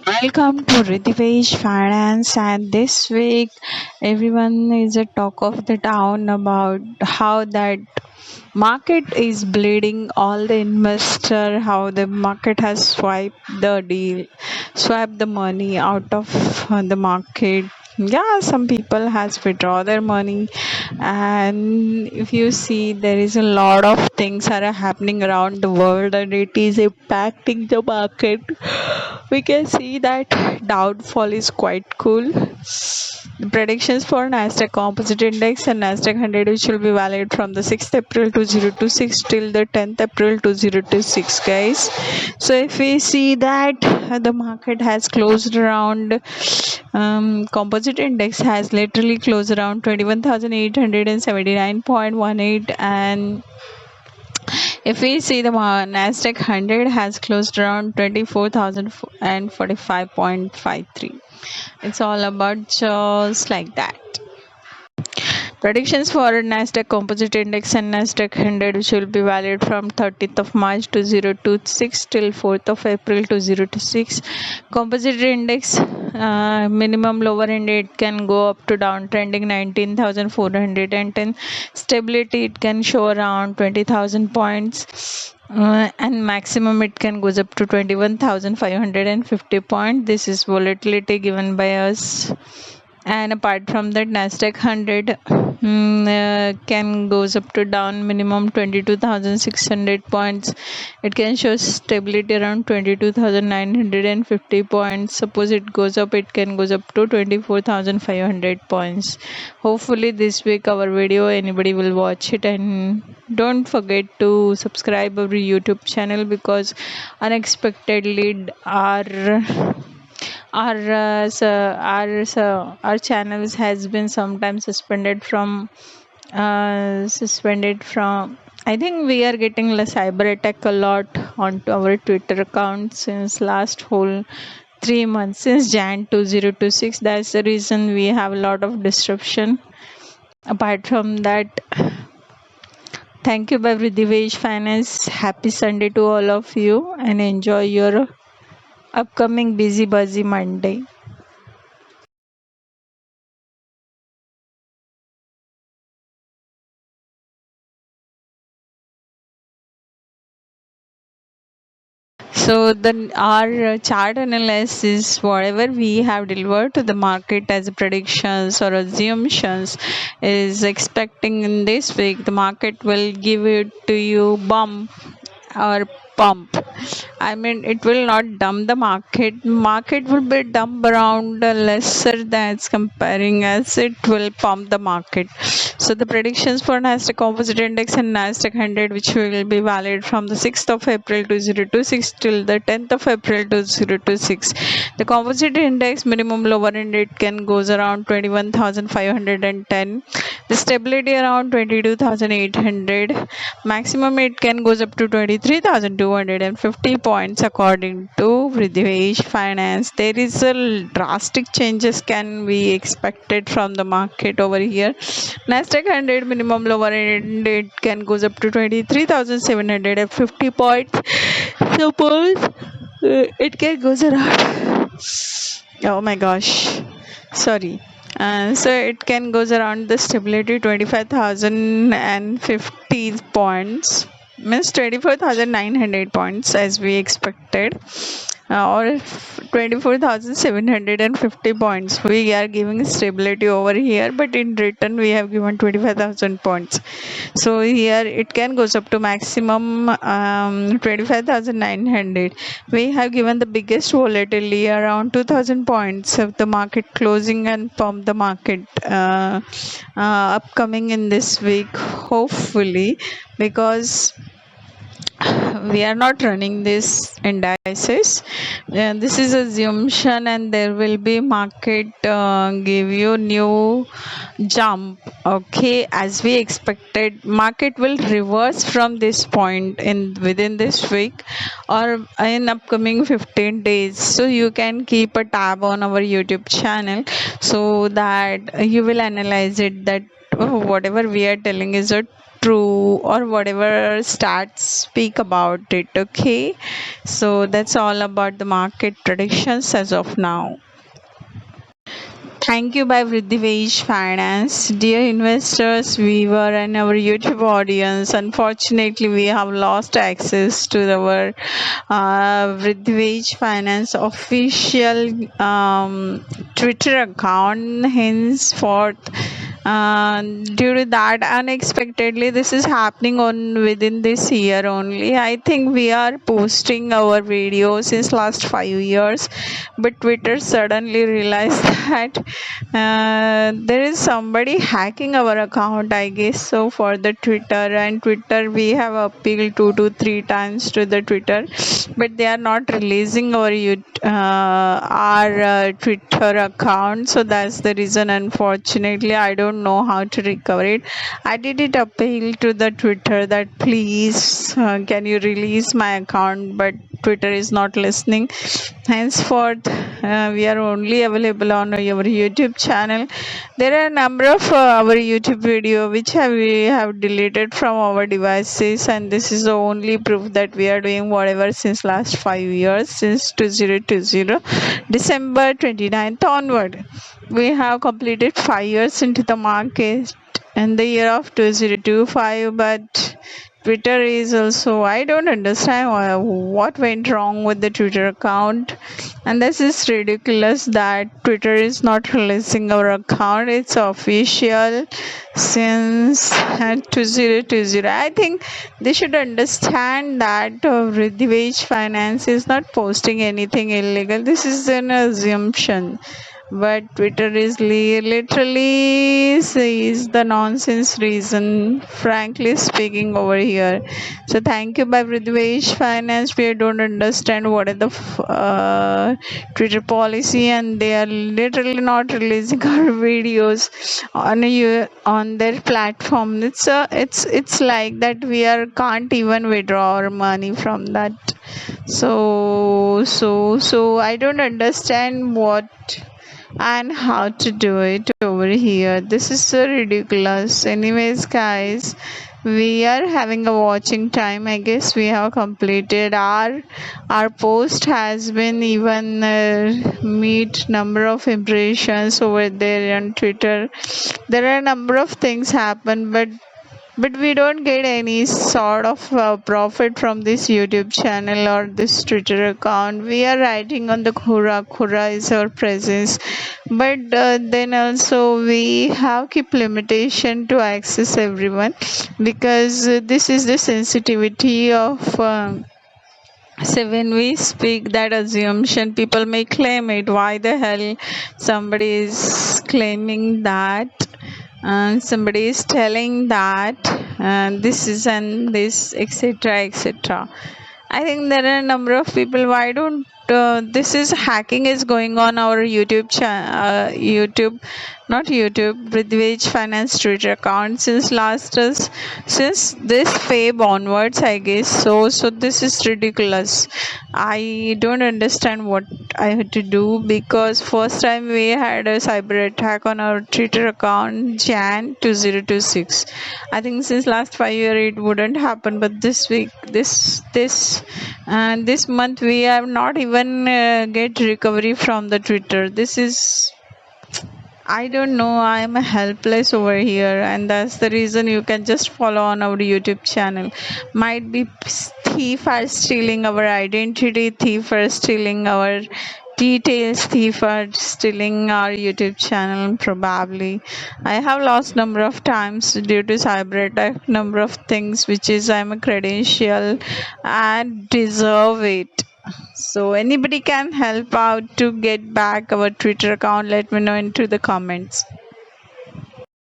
Welcome to Ridhivesh Finance, and this week everyone is a talk of the town about how that market is bleeding all the investor, how the market has swiped the money out of the market. Yeah, some people has withdraw their money, and if you see, there is a lot of things are happening around the world and it is impacting the market. We can see that downfall is quite cool. The predictions for Nasdaq Composite Index and Nasdaq 100, which will be valid from the 6th April 2026 till the 10th April 2026, guys. So if we see that the market has closed around, Composite Index has literally closed around 21,879.18, and if we see the Nasdaq 100 has closed around 24,045.53. It's all about just like that. Predictions for Nasdaq Composite Index and Nasdaq 100, which will be valid from 30th of March 2026 till 4th of April 2026. Composite Index minimum lower end it can go up to downtrending 19,410. Stability it can show around 20,000 points. And maximum it can goes up to 21,550 points. This is volatility given by us. And apart from that, Nasdaq 100 can goes up to down minimum 22,600 points. It can show stability around 22,950 points. Suppose it goes up, it can goes up to 24,500 points. Hopefully this week our video anybody will watch it, and don't forget to subscribe our YouTube channel, because unexpectedly our channels has been sometimes suspended from. I think we are getting a cyber attack a lot onto our Twitter account since last whole 3 months, since Jan 2026. That's the reason we have a lot of disruption. Apart from that, thank you by Vridhivesh Finance. Happy Sunday to all of you, and enjoy your upcoming busy buzzy Monday. So then our chart analysis, whatever we have delivered to the market as predictions or assumptions, is expecting in this week the market will give it to you bump or pump. I mean, it will not dump the market. Market will be dump around lesser than it's comparing, as it will pump the market. So the predictions for Nasdaq Composite Index and Nasdaq 100, which will be valid from the 6th of April 2026 till the 10th of April 2026. The Composite Index minimum lower end it can goes around 21,510. The stability around 22,800. Maximum it can goes up to 23,250 points according to Vridhivesh Finance. There is a drastic changes can be expected from the market over here. Nasdaq 100 minimum lower end it can goes up to 23,750 points. Suppose it can goes around. Oh my gosh, sorry. So it can goes around the stability 25,050 points, means 24,900 points as we expected, or 24,750 points. We are giving stability over here, but in return we have given 25,000 points. So here it can goes up to maximum 25,900. We have given the biggest volatility around 2,000 points of the market closing and pump the market upcoming in this week, hopefully, because we are not running this indices. This is assumption, and there will be market give you new jump. Okay, as we expected, market will reverse from this point in within this week or in upcoming 15 days. So you can keep a tab on our YouTube channel, so that you will analyze it, that whatever we are telling is a true or whatever stats speak about it. Okay, so that's all about the market predictions as of now. Thank you by Vridhivesh Finance. Dear investors, viewer, and our YouTube audience, unfortunately, we have lost access to our Vridhivesh Finance official Twitter account. Henceforth, due to that, unexpectedly, this is happening on within this year only. I think we are posting our videos since last 5 years, but Twitter suddenly realized that there is somebody hacking our account, I guess so, for the Twitter. And Twitter, we have appealed 2 to 3 times to the Twitter, but they are not releasing our Twitter account. So that's the reason. Unfortunately, I don't know how to recover it. I did it appeal to the Twitter that please can you release my account, but Twitter is not listening. Henceforth, we are only available on our YouTube channel. There are a number of our YouTube video which we have deleted from our devices, and this is the only proof that we are doing whatever since last 5 years, since 2020 December 29th onward. We have completed 5 years into the market in the year of 2025, but Twitter is also, I don't understand what went wrong with the Twitter account. And this is ridiculous that Twitter is not releasing our account. It's official since 2020. I think they should understand that Vridhivesh Finance is not posting anything illegal. This is an assumption, but Twitter is literally says the nonsense reason, frankly speaking, over here. So thank you by Vridhivesh Finance. We don't understand what is the Twitter policy, and they are literally not releasing our videos on their platform. It's like that we are can't even withdraw our money from that. So I don't understand what and how to do it over here. This is so ridiculous. Anyways, guys, we are having a watching time. I guess we have completed our post has been even meet number of impressions over there on Twitter. There are a number of things happen, but we don't get any sort of profit from this YouTube channel or this Twitter account. We are writing on the Quora is our presence, but then also we have keep limitation to access everyone, because this is the sensitivity of so when we speak that assumption, people may claim it. Why the hell somebody is claiming that? And somebody is telling that this is and this, etc., etc. I think there are a number of people. Why don't this is hacking is going on our YouTube, not YouTube, Vridhivesh Finance Twitter account since since this Feb onwards, I guess. So this is ridiculous. I don't understand what I had to do, because first time we had a cyber attack on our Twitter account Jan 2026. I think since last 5 years it wouldn't happen, but this week, this month we have not even get recovery from the Twitter. This is, I don't know. I am helpless over here, and that's the reason you can just follow on our YouTube channel. Might be thief are stealing our identity, thief are stealing our details, thief are stealing our YouTube channel. Probably, I have lost number of times due to cyber attack. Number of things which is I'm a credential and deserve it. So anybody can help out to get back our Twitter account. Let me know into the comments.